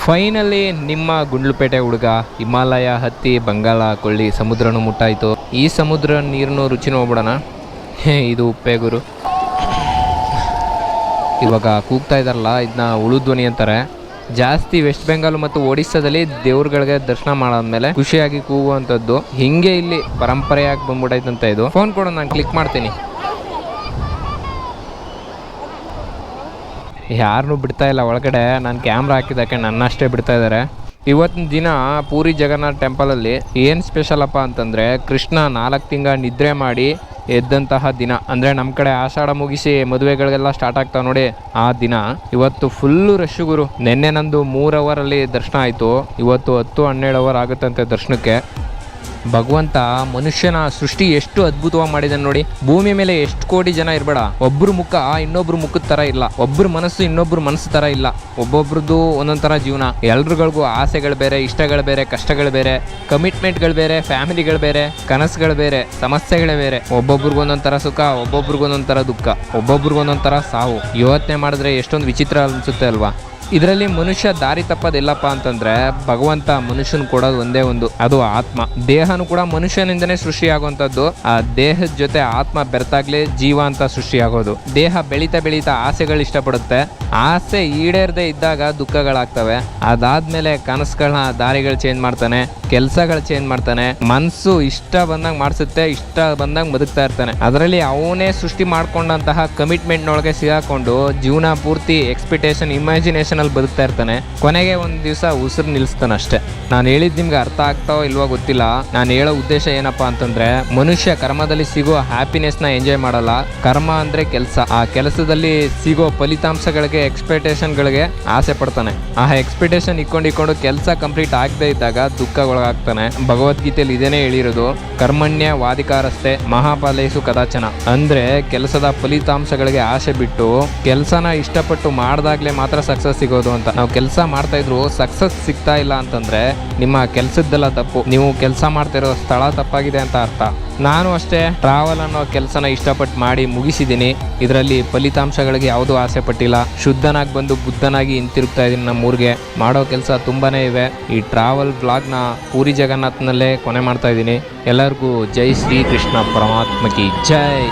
Finally ನಿಮ್ಮ ಗುಂಡ್ಲುಪೇಟೆ ಹುಡುಗ ಹಿಮಾಲಯ ಹತ್ತಿ ಬಂಗಾಳ ಕೊಳ್ಳಿ ಸಮುದ್ರನೂ ಮುಟ್ಟಾಯಿತು. ಈ ಸಮುದ್ರ ನೀರನ್ನು ರುಚಿ ನೋಡ್ಬಿಡೋಣ. ಇದು ಉಪ್ಪೆ ಗುರು. ಇವಾಗ ಕೂಗ್ತಾ ಇದ್ದಾರಲ್ಲ, ಇದನ್ನ ಉಳುಧ್ವನಿ ಅಂತಾರೆ. ಜಾಸ್ತಿ ವೆಸ್ಟ್ ಬೆಂಗಾಲ್ ಮತ್ತು ಒಡಿಸ್ಸಾದಲ್ಲಿ ದೇವ್ರಗಳಿಗೆ ದರ್ಶನ ಮಾಡಾದ್ಮೇಲೆ ಖುಷಿಯಾಗಿ ಕೂಗುವಂಥದ್ದು. ಹಿಂಗೆ ಇಲ್ಲಿ ಪರಂಪರೆಯಾಗಿ ಬಂದ್ಬಿಟ್ಟೈತಂತ. ಇದು ಫೋನ್ ಕೊಡು, ನಾನು ಕ್ಲಿಕ್ ಮಾಡ್ತೀನಿ. ಯಾರನ್ನೂ ಬಿಡ್ತಾ ಇಲ್ಲ ಒಳಗಡೆ. ನಾನು ಕ್ಯಾಮ್ರಾ ಹಾಕಿದ್ದಕ್ಕೆ ನನ್ನಷ್ಟೇ ಬಿಡ್ತಾ ಇದ್ದಾರೆ. ಇವತ್ತಿನ ದಿನ ಪೂರಿ ಜಗನ್ನಾಥ್ ಟೆಂಪಲಲ್ಲಿ ಏನು ಸ್ಪೆಷಲ್ ಅಪ್ಪ ಅಂತಂದರೆ, ಕೃಷ್ಣ 4 ತಿಂಗಳ ನಿದ್ರೆ ಮಾಡಿ ಎದ್ದಂತಹ ದಿನ. ಅಂದರೆ ನಮ್ಮ ಕಡೆ ಆಷಾಢ ಮುಗಿಸಿ ಮದುವೆಗಳಿಗೆಲ್ಲ ಸ್ಟಾರ್ಟ್ ಆಗ್ತಾವೆ ನೋಡಿ, ಆ ದಿನ. ಇವತ್ತು ಫುಲ್ಲು ರಶ್ ಗುರು. ನೆನ್ನೆ ನಂದು 3 ಅವರಲ್ಲಿ ದರ್ಶನ ಆಯಿತು. ಇವತ್ತು 10-12 ಅವರ್ ಆಗುತ್ತಂತೆ ದರ್ಶನಕ್ಕೆ. ಭಗವಂತ ಮನುಷ್ಯನ ಸೃಷ್ಟಿ ಎಷ್ಟು ಅದ್ಭುತವಾಗಿ ಮಾಡಿದಾನೆ ನೋಡಿ. ಭೂಮಿ ಮೇಲೆ ಎಷ್ಟು ಕೋಟಿ ಜನ ಇರಬೇಡ, ಒಬ್ರು ಮುಖ ಇನ್ನೊಬ್ರು ಮುಖದ ತರ ಇಲ್ಲ, ಒಬ್ರು ಮನಸ್ಸು ಇನ್ನೊಬ್ರು ಮನಸ್ಸು ತರ ಇಲ್ಲ, ಒಬ್ಬೊಬ್ರದ್ದು ಒಂದೊಂದ್ ತರ ಜೀವನ. ಎಲ್ರಿಗಳಿಗೂ ಆಸೆಗಳು ಬೇರೆ, ಇಷ್ಟಗಳು ಬೇರೆ, ಕಷ್ಟಗಳು ಬೇರೆ, ಕಮಿಟ್ಮೆಂಟ್ಗಳು ಬೇರೆ, ಫ್ಯಾಮಿಲಿಗಳು ಬೇರೆ, ಕನಸುಗಳು ಬೇರೆ, ಸಮಸ್ಯೆಗಳೇ ಬೇರೆ. ಒಬ್ಬೊಬ್ರಿಗೂ ಒಂದೊಂದ್ ತರ ಸುಖ, ಒಬ್ಬೊಬ್ರಿಗೂ ಒಂದೊಂದ್ ತರ ದುಃಖ, ಒಬ್ಬೊಬ್ರಿಗೂ ಒಂದೊಂದ್ ತರ ಸಾವು. ಯೋಚನೆ ಮಾಡಿದ್ರೆ ಎಷ್ಟೊಂದು ವಿಚಿತ್ರ ಅನ್ಸುತ್ತೆ ಅಲ್ವಾ. ಇದರಲ್ಲಿ ಮನುಷ್ಯ ದಾರಿ ತಪ್ಪೋದಿಲ್ಲಪ್ಪ ಅಂತಂದ್ರೆ, ಭಗವಂತ ಮನುಷ್ಯನ್ ಕೊಡೋದು ಒಂದೇ ಒಂದು, ಅದು ಆತ್ಮ. ದೇಹನು ಕೂಡ ಮನುಷ್ಯನಿಂದನೇ ಸೃಷ್ಟಿಯಾಗುವಂಥದ್ದು. ಆ ದೇಹದ ಜೊತೆ ಆತ್ಮ ಬೆರ್ತಾಗ್ಲೇ ಜೀವ ಅಂತ ಸೃಷ್ಟಿಯಾಗೋದು. ದೇಹ ಬೆಳೀತಾ ಬೆಳೀತಾ ಆಸೆಗಳು ಇಷ್ಟಪಡುತ್ತೆ. ಆಸೆ ಈಡೇರದೆ ಇದ್ದಾಗ ದುಃಖಗಳಾಗ್ತವೆ. ಅದಾದ್ಮೇಲೆ ಕನಸುಗಳನ್ನ ದಾರಿಗಳು ಚೇಂಜ್ ಮಾಡ್ತಾನೆ, ಕೆಲಸಗಳು ಚೇಂಜ್ ಮಾಡ್ತಾನೆ, ಮನಸ್ಸು ಇಷ್ಟ ಬಂದಂಗೆ ಮಾಡಿಸುತ್ತೆ, ಇಷ್ಟ ಬಂದಂಗೆ ಬದುಕ್ತಾ ಇರ್ತಾನೆ. ಅದರಲ್ಲಿ ಅವನೇ ಸೃಷ್ಟಿ ಮಾಡ್ಕೊಂಡಂತಹ ಕಮಿಟ್ಮೆಂಟ್ನೊಳಗೆ ಸಿಗಾಕೊಂಡು ಜೀವನ ಪೂರ್ತಿ ಎಕ್ಸ್ಪೆಕ್ಟೇಷನ್, ಇಮ್ಯಾಜಿನೇಷನ್ ಅಲ್ಲಿ ಬದುಕ್ತಾ ಇರ್ತಾನೆ. ಕೊನೆಗೆ ಒಂದು ದಿವಸ ಉಸಿರು ನಿಲ್ಲಿಸ್ತಾನೆ ಅಷ್ಟೇ. ನಾನು ಹೇಳಿದ್ ನಿಮ್ಗೆ ಅರ್ಥ ಆಗ್ತಾವೋ ಇಲ್ವೋ ಗೊತ್ತಿಲ್ಲ. ನಾನು ಹೇಳೋ ಉದ್ದೇಶ ಏನಪ್ಪಾ ಅಂತಂದ್ರೆ, ಮನುಷ್ಯ ಕರ್ಮದಲ್ಲಿ ಸಿಗೋ ಹ್ಯಾಪಿನೆಸ್ ನ ಎಂಜಾಯ್ ಮಾಡಲ್ಲ. ಕರ್ಮ ಅಂದ್ರೆ ಕೆಲಸ. ಆ ಕೆಲಸದಲ್ಲಿ ಸಿಗೋ ಫಲಿತಾಂಶಗಳಿಗೆ, ಎಕ್ಸ್ಪೆಕ್ಟೇಷನ್ಗಳಿಗೆ ಆಸೆ ಪಡ್ತಾನೆ. ಆ ಎಕ್ಸ್ಪೆಕ್ಟೇಷನ್ ಇಕ್ಕೊಂಡು ಕೆಲಸ ಕಂಪ್ಲೀಟ್ ಆಗದೆ ಇದ್ದಾಗ ದುಃಖಗೊಳಗಾಗ್ತಾನೆ. ಭಗವದ್ಗೀತೆಯಲ್ಲಿ ಇದೇನೇ ಹೇಳಿರೋದು, ಕರ್ಮಣ್ಯ ವಾದಿಕಾರಸ್ಥೆ ಮಹಾಫಲೇಸು ಕದಾಚನ. ಅಂದ್ರೆ ಕೆಲಸದ ಫಲಿತಾಂಶಗಳಿಗೆ ಆಸೆ ಬಿಟ್ಟು ಕೆಲಸನ ಇಷ್ಟಪಟ್ಟು ಮಾಡ್ದಾಗ್ಲೇ ಮಾತ್ರ ಸಕ್ಸಸ್ ಸಿಗೋದು ಅಂತ. ನಾವು ಕೆಲಸ ಮಾಡ್ತಾ ಇದ್ರು ಸಕ್ಸಸ್ ಸಿಗ್ತಾ ಇಲ್ಲ ಅಂತಂದ್ರೆ ನಿಮ್ಮ ಕೆಲಸದ್ದೆಲ್ಲ ತಪ್ಪು, ನೀವು ಕೆಲಸ ಮಾಡ್ತಿರೋ ಸ್ಥಳ ತಪ್ಪಾಗಿದೆ ಅಂತ ಅರ್ಥ. ನಾನು ಅಷ್ಟೇ ಟ್ರಾವೆಲ್ ಅನ್ನೋ ಕೆಲಸನ ಇಷ್ಟಪಟ್ಟು ಮಾಡಿ ಮುಗಿಸಿದ್ದೀನಿ. ಇದರಲ್ಲಿ ಫಲಿತಾಂಶಗಳಿಗೆ ಯಾವುದೂ ಆಸೆ ಪಟ್ಟಿಲ್ಲ. ಶುದ್ಧನಾಗಿ ಬಂದು ಬುದ್ಧನಾಗಿ ಹಿಂತಿರುಗ್ತಾ ಇದ್ದೀನಿ ನಮ್ಮೂರಿಗೆ. ಮಾಡೋ ಕೆಲಸ ತುಂಬಾನೇ ಇವೆ. ಈ ಟ್ರಾವೆಲ್ ಬ್ಲಾಗ್ನ ಪೂರಿ ಜಗನ್ನಾಥ್ನಲ್ಲೇ ಕೊನೆ ಮಾಡ್ತಾ ಇದ್ದೀನಿ. ಎಲ್ಲರಿಗೂ ಜೈ ಶ್ರೀ ಕೃಷ್ಣ ಪರಮಾತ್ಮ ಕಿ ಜೈ.